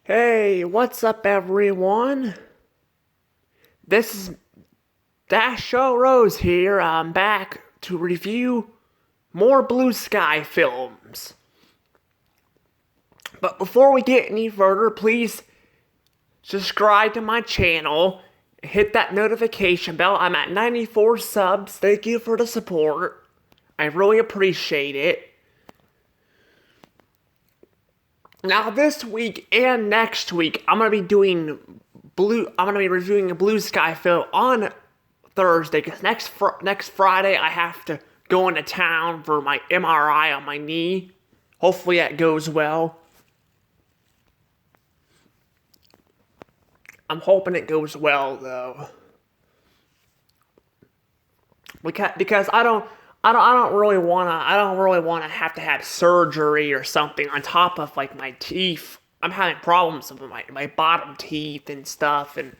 Hey, what's up, everyone? This is Dash Show Rose here. I'm back to review more Blue Sky films. But before we get any further, please subscribe to my channel. Hit that notification bell. I'm at 94 subs. Thank you for the support. I really appreciate it. Now this week and next week, I'm gonna be reviewing a Blue Sky film on Thursday. Cause next Friday I have to go into town for my MRI on my knee. Hopefully that goes well. I'm hoping it goes well though. Because I don't really wanna have to have surgery or something on top of like my teeth. I'm having problems with my bottom teeth and stuff, and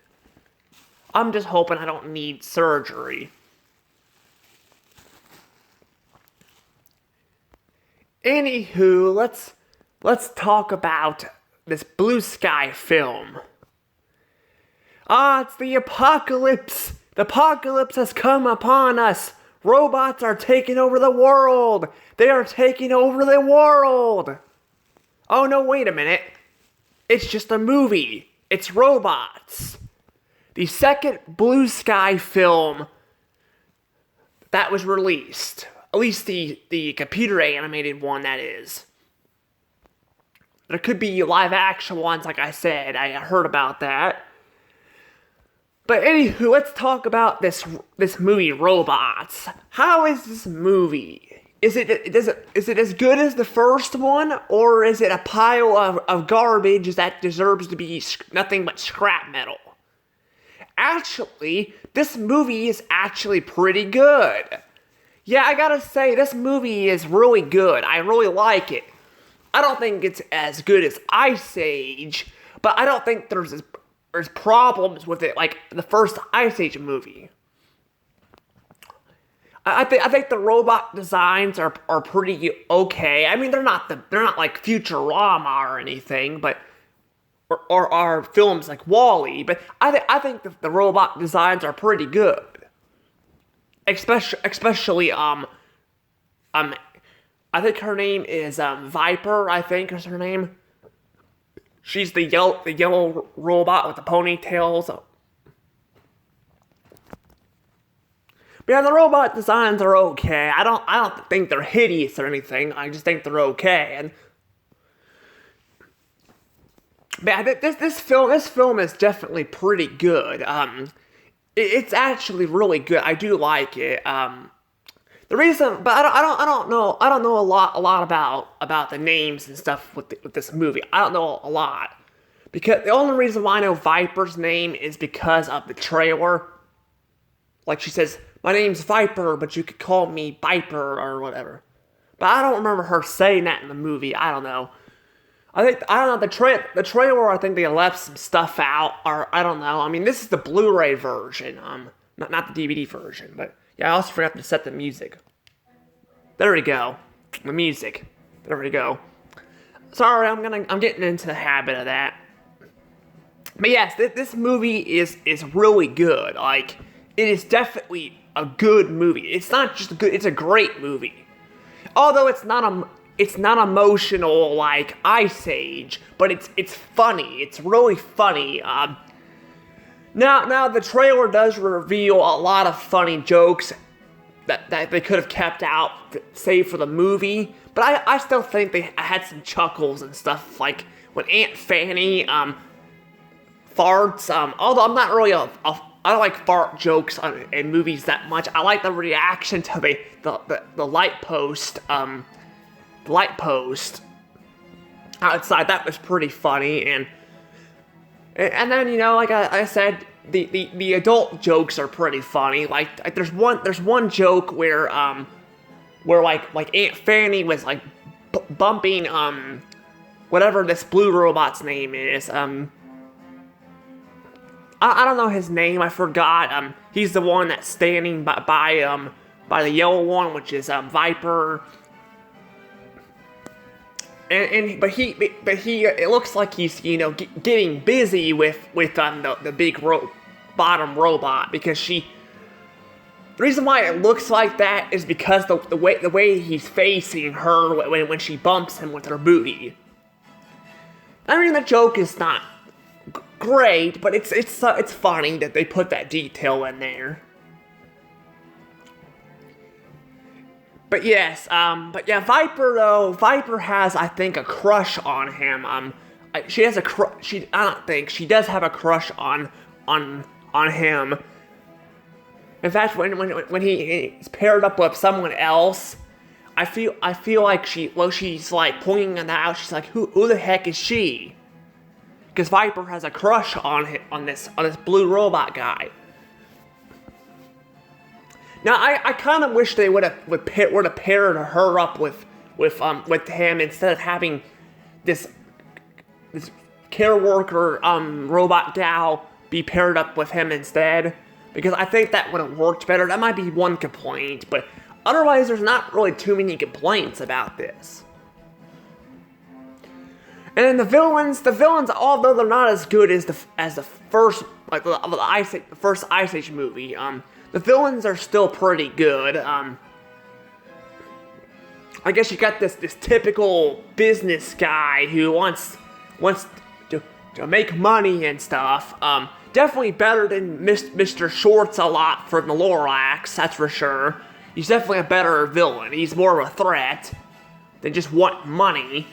I'm just hoping I don't need surgery. Anywho, let's talk about this Blue Sky film. It's the apocalypse! The apocalypse has come upon us! Robots are taking over the world! They are taking over the world! Oh no, wait a minute. It's just a movie. It's robots. The second Blue Sky film that was released. At least the computer animated one, that is. There could be live action ones, like I said. I heard about that. But anywho, let's talk about this movie, Robots. How is this movie? Is it as good as the first one, or is it a pile of garbage that deserves to be nothing but scrap metal? Actually, this movie is actually pretty good. Yeah, I gotta say, this movie is really good. I really like it. I don't think it's as good as Ice Age, but I don't think there's problems with it like the first Ice Age movie. I think the robot designs are pretty okay. I mean, they're not like Futurama or anything, but or films like Wall-E. But I think the robot designs are pretty good. Especially I think her name is Viper. I think is her name. She's the yellow robot with the ponytails. But yeah, the robot designs are okay. I don't think they're hideous or anything. I just think they're okay. And but yeah, this film is definitely pretty good. It's actually really good. I do like it. The reason, but I don't know a lot about the names and stuff with this movie. I don't know a lot because the only reason why I know Viper's name is because of the trailer. Like she says, "My name's Viper, but you could call me Viper or whatever." But I don't remember her saying that in the movie. I don't know. I don't know the trailer. I think they left some stuff out, or I don't know. I mean, this is the Blu-ray version, not the DVD version, but. Yeah, I also forgot to set the music. There we go. The music. There we go. Sorry, I'm getting into the habit of that. But yes, this movie is really good. Like, it is definitely a good movie. It's not just good, it's a great movie. Although it's not emotional like Ice Age, but it's funny. It's really funny. Now the trailer does reveal a lot of funny jokes that they could have kept out, save for the movie. But I still think they had some chuckles and stuff, like when Aunt Fanny farts. Although I'm not really I don't like fart jokes in movies that much. I like the reaction to the light post. The light post outside, that was pretty funny. And then, you know, like I said, the adult jokes are pretty funny. Like there's one joke where like Aunt Fanny was like bumping whatever this blue robot's name is. I don't know his name. I forgot. He's the one that's standing by the yellow one, which is Viper. But he it looks like he's getting busy with the big bottom robot, because the reason why it looks like that is because the way he's facing her when she bumps him with her booty. I mean, the joke is not great, but it's funny that they put that detail in there. But yes, but yeah, Viper has, I think, a crush on him. She has a she does have a crush on him. In fact, when he's paired up with someone else, I feel like she's like pointing that out. She's like, who the heck is she? Because Viper has a crush on this blue robot guy. Now I kind of wish they would have paired her up with him, instead of having this care worker robot gal be paired up with him instead, because I think that would have worked better. That might be one complaint, but otherwise there's not really too many complaints about this. And then the villains, although they're not as good as the first, like the first Ice Age movie, the villains are still pretty good. I guess you got this typical business guy who wants to make money and stuff. Definitely better than Mr. Shorts-a-Lot from the Lorax, that's for sure. He's definitely a better villain. He's more of a threat than just want money.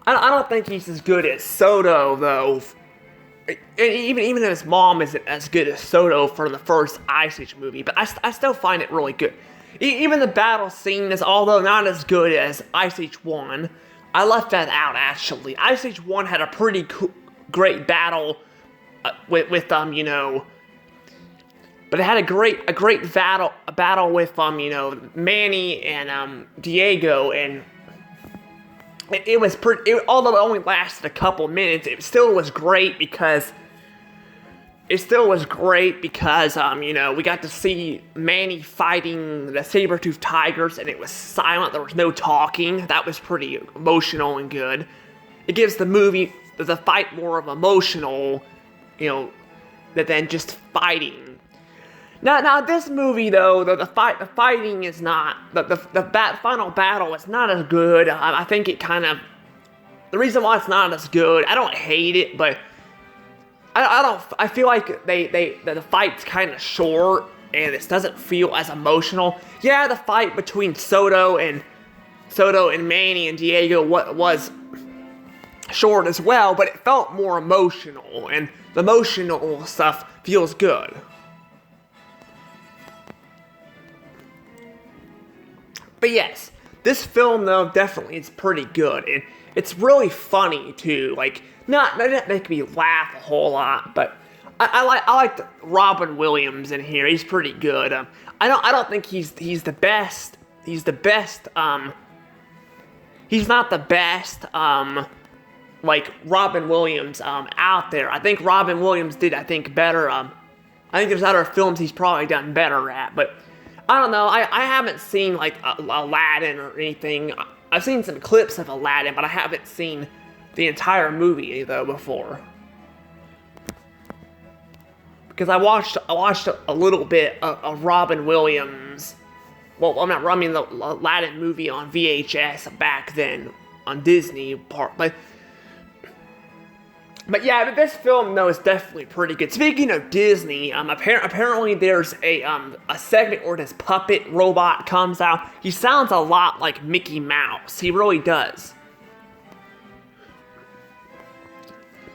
I don't think he's as good as Soto, though. And even though his mom isn't as good as Soto for the first Ice Age movie, but I still find it really good. Even the battle scene is, although not as good as Ice Age 1, I left that out, actually. Ice Age 1 had a pretty great battle with but it had a great battle with Manny and Diego, and it was pretty. Although it only lasted a couple minutes, it still was great because we got to see Manny fighting the saber-toothed tigers, and it was silent. There was no talking. That was pretty emotional and good. It gives the fight more of emotional, than just fighting. Now this movie, though, the fighting is not, the final battle is not as good. I think it kind of, the reason why it's not as good, I don't hate it, but I feel like the fight's kind of short, and it doesn't feel as emotional. Yeah, the fight between Soto and Manny and Diego was short as well, but it felt more emotional, and the emotional stuff feels good. But yes, this film, though, definitely is pretty good, and it's really funny too. Like, not make me laugh a whole lot, but I like Robin Williams in here. He's pretty good. I don't think he's the best. He's the best. He's not the best. Like Robin Williams out there. I think Robin Williams did better. I think there's other films he's probably done better at, but I don't know. I haven't seen like Aladdin or anything. I've seen some clips of Aladdin, but I haven't seen the entire movie though before. Because I watched a little bit of Robin Williams. Well, I'm not running the Aladdin movie on VHS back then on Disney part, but yeah, but this film, though, is definitely pretty good. Speaking of Disney, apparently there's a segment where this puppet robot comes out. He sounds a lot like Mickey Mouse. He really does.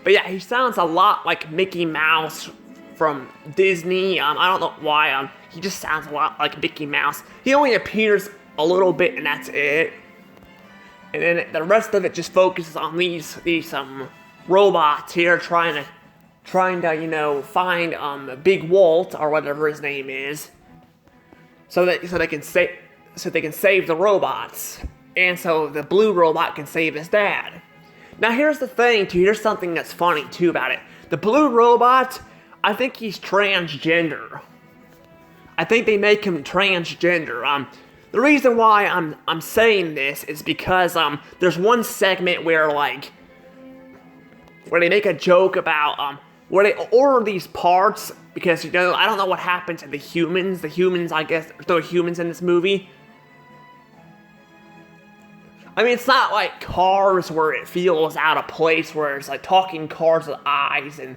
But yeah, he sounds a lot like Mickey Mouse from Disney. I don't know why. He just sounds a lot like Mickey Mouse. He only appears a little bit, and that's it. And then the rest of it just focuses on these robots here trying to find Big Walt or whatever his name is, so they can save the robots, and so the blue robot can save his dad. Now here's the thing too. Here's something that's funny too about it. The blue robot, I think he's transgender. I think they make him transgender. The reason why I'm saying this is because there's one segment where they make a joke about where they order these parts because I don't know what happened to the humans. The humans, I guess, there are humans in this movie. I mean, it's not like Cars where it feels out of place, where it's like talking cars with eyes and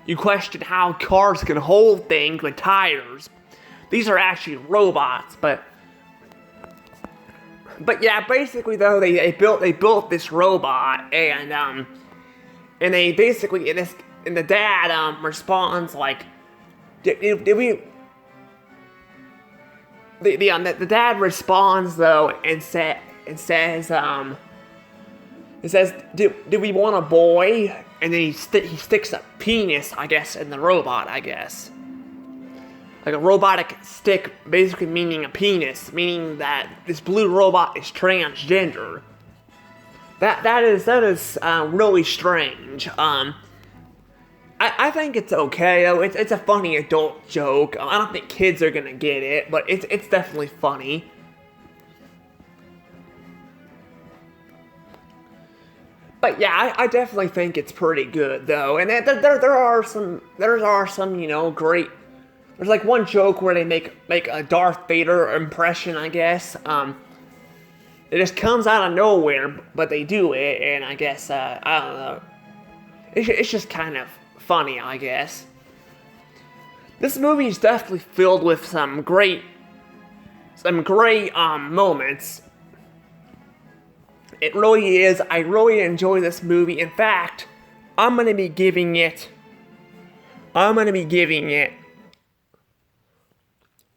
you question how cars can hold things with tires. These are actually robots, but yeah, basically though they built this robot and they basically and the dad responds like, did we? The dad responds though and says did we want a boy? And then he sticks a penis, I guess, in the robot, I guess. Like a robotic stick, basically meaning a penis, meaning that this blue robot is transgender. That is really strange. I think it's okay though. It's a funny adult joke. I don't think kids are gonna get it, but it's definitely funny. But yeah, I definitely think it's pretty good though, and there are some great. There's like one joke where they make a Darth Vader impression, I guess. It just comes out of nowhere, but they do it, and I guess I don't know. It's just kind of funny, I guess. This movie is definitely filled with some great moments. It really is. I really enjoy this movie. In fact, I'm gonna be giving it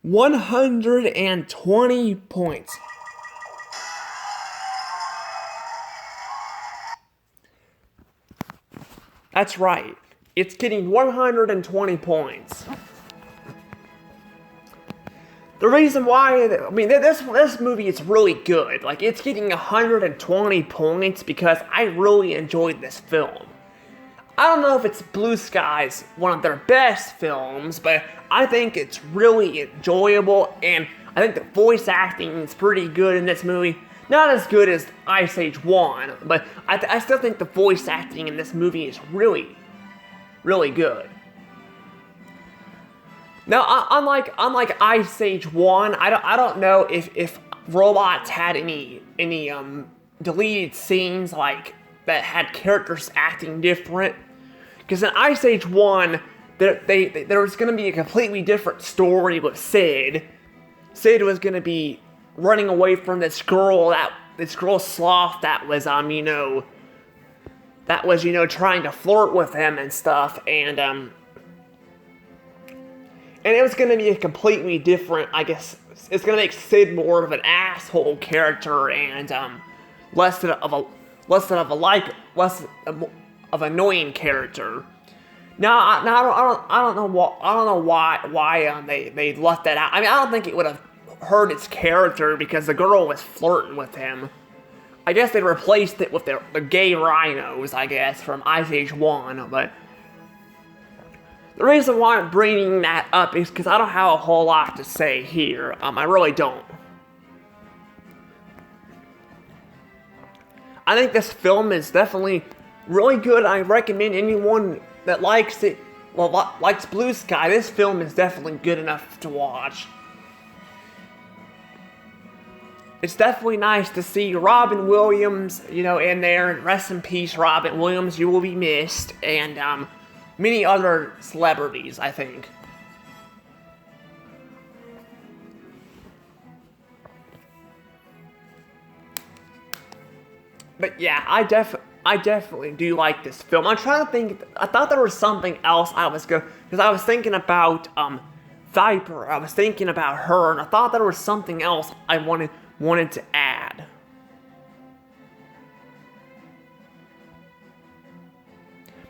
120 points. That's right. It's getting 120 points. The reason why, I mean, this movie is really good. Like, it's getting 120 points because I really enjoyed this film. I don't know if it's Blue Skies, one of their best films, but I think it's really enjoyable, and I think the voice acting is pretty good in this movie. Not as good as Ice Age 1, but I still think the voice acting in this movie is really, really good. Now, unlike Ice Age 1, I don't know if robots had any deleted scenes like that had characters acting different. Because in Ice Age 1, there was going to be a completely different story with Sid. Sid was going to be running away from this girl Sloth that was trying to flirt with him and stuff, and it was going to be a completely different, I guess, it's going to make Sid more of an asshole character and less of annoying character. Now I don't know why they left that out. I mean, I don't think it would have hurt its character because the girl was flirting with him. I guess they replaced it with the gay rhinos, I guess, from Ice Age 1, but the reason why I'm bringing that up is because I don't have a whole lot to say here. I really don't. I think this film is definitely really good. I recommend anyone that likes it, likes Blue Sky, this film is definitely good enough to watch. It's definitely nice to see Robin Williams, in there. Rest in peace, Robin Williams. You will be missed. And many other celebrities, I think. But yeah, I definitely do like this film. I'm trying to think. I thought there was something else because I was thinking about Viper. I was thinking about her, and I thought there was something else I wanted to add.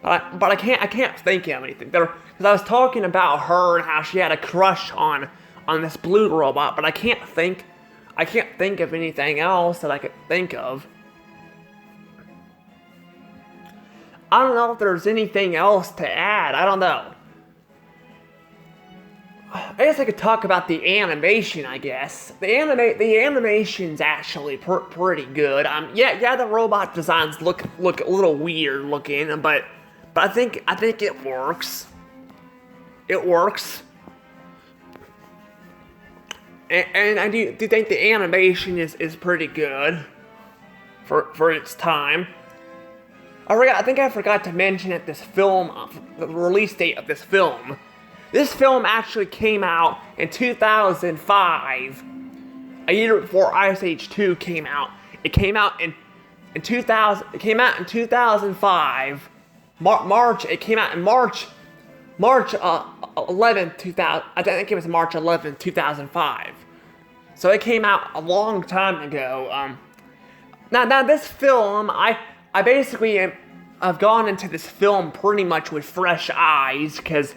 But I can't think of anything. Because I was talking about her and how she had a crush on this blue robot, but I can't think of anything else that I could think of. I don't know if there's anything else to add. I don't know. I guess I could talk about the animation. I guess the animation's actually pretty good. Yeah, the robot designs look a little weird looking, but I think it works. It works. And I do think the animation is pretty good for its time. I think I forgot to mention that the release date of this film. This film actually came out in 2005, a year before Ice Age 2 came out. It came out in 2000. It came out in 2005. March. It came out in March 11th, 2000. I think it was March 11th, 2005. So it came out a long time ago. Now this film, I basically I've gone into this film pretty much with fresh eyes, because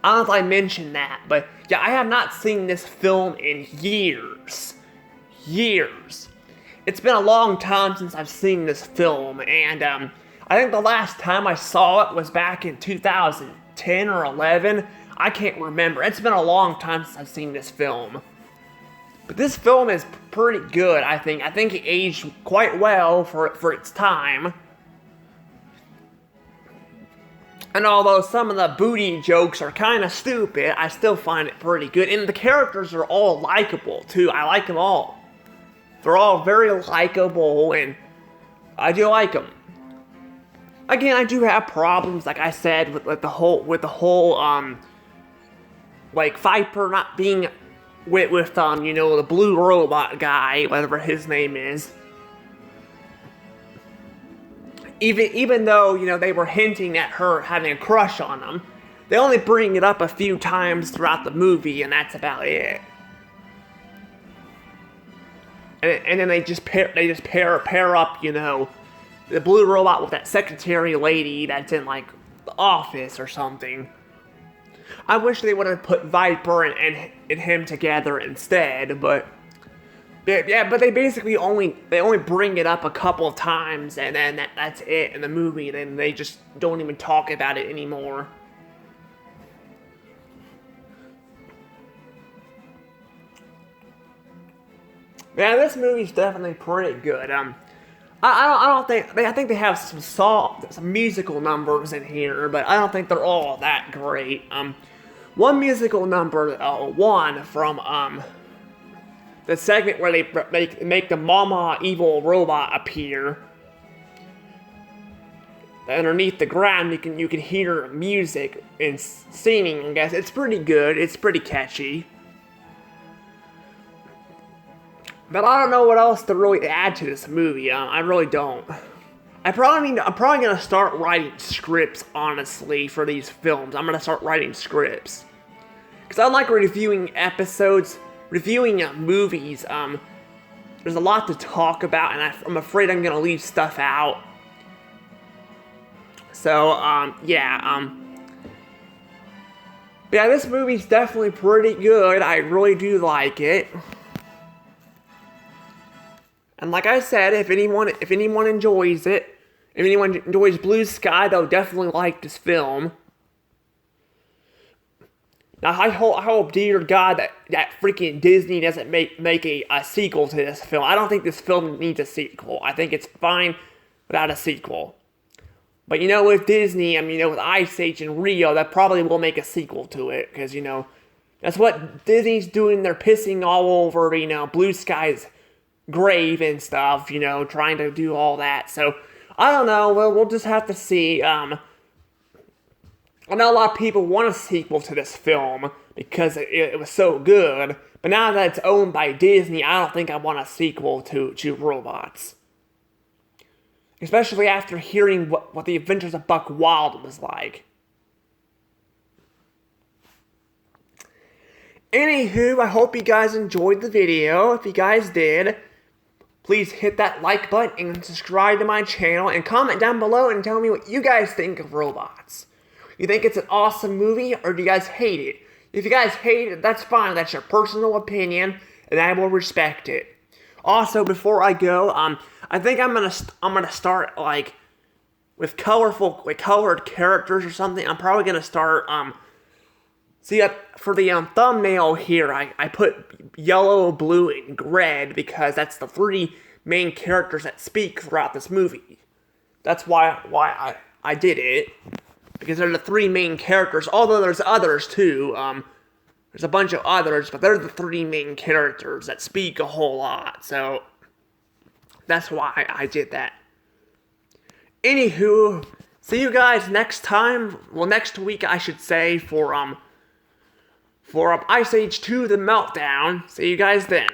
I don't know if I mentioned that, but yeah, I have not seen this film in years. Years. It's been a long time since I've seen this film, and I think the last time I saw it was back in 2010 or 11. I can't remember. It's been a long time since I've seen this film. But this film is pretty good, I think. I think it aged quite well for its time. And although some of the booty jokes are kind of stupid, I still find it pretty good. And the characters are all likable, too. I like them all. They're all very likable, and I do like them. Again, I do have problems, like I said, with the whole, like Viper not being with the blue robot guy, whatever his name is. Even though, they were hinting at her having a crush on him, they only bring it up a few times throughout the movie, and that's about it. And then they just pair up, the blue robot with that secretary lady that's in, like, the office or something. I wish they would have put Viper and him together instead, but yeah, but they basically only bring it up a couple of times, and then that's it in the movie. Then they just don't even talk about it anymore. Yeah, this movie's definitely pretty good. I think they have some musical numbers in here, but I don't think they're all that great. One musical number, one from the segment where they make the Mama evil robot appear. Underneath the ground, you can hear music and singing. I guess it's pretty good. It's pretty catchy. But I don't know what else to really add to this movie. I really don't. I'm probably gonna start writing scripts, honestly, for these films. I'm gonna start writing scripts, because I like reviewing episodes, reviewing movies. There's a lot to talk about, and I'm afraid I'm gonna leave stuff out. So yeah. But yeah, this movie's definitely pretty good. I really do like it. And like I said, if anyone enjoys it, if anyone enjoys Blue Sky, they'll definitely like this film. Now, I hope, dear God, that freaking Disney doesn't make a sequel to this film. I don't think this film needs a sequel. I think it's fine without a sequel. But with Disney, with Ice Age and Rio, that probably will make a sequel to it, because that's what Disney's doing. They're pissing all over Blue Sky's grave and stuff, trying to do all that. So I don't know. We'll just have to see. I know a lot of people want a sequel to this film because it was so good, but now that it's owned by Disney, I don't think I want a sequel to Robots. Especially after hearing what the Adventures of Buck Wild was like. Anywho, I hope you guys enjoyed the video. If you guys did, please hit that like button and subscribe to my channel, and comment down below and tell me what you guys think of Robots. You think it's an awesome movie, or do you guys hate it? If you guys hate it, that's fine. That's your personal opinion, and I will respect it. Also, before I go, I think I'm gonna start like with colored characters or something. I'm probably gonna start See, for the thumbnail here, I put yellow, blue, and red because that's the three main characters that speak throughout this movie. That's why I did it. Because they're the three main characters, although there's others too. There's a bunch of others, but they're the three main characters that speak a whole lot. So, that's why I did that. Anywho, see you guys next time. Well, next week, I should say, for Ice Age 2: The Meltdown. See you guys then.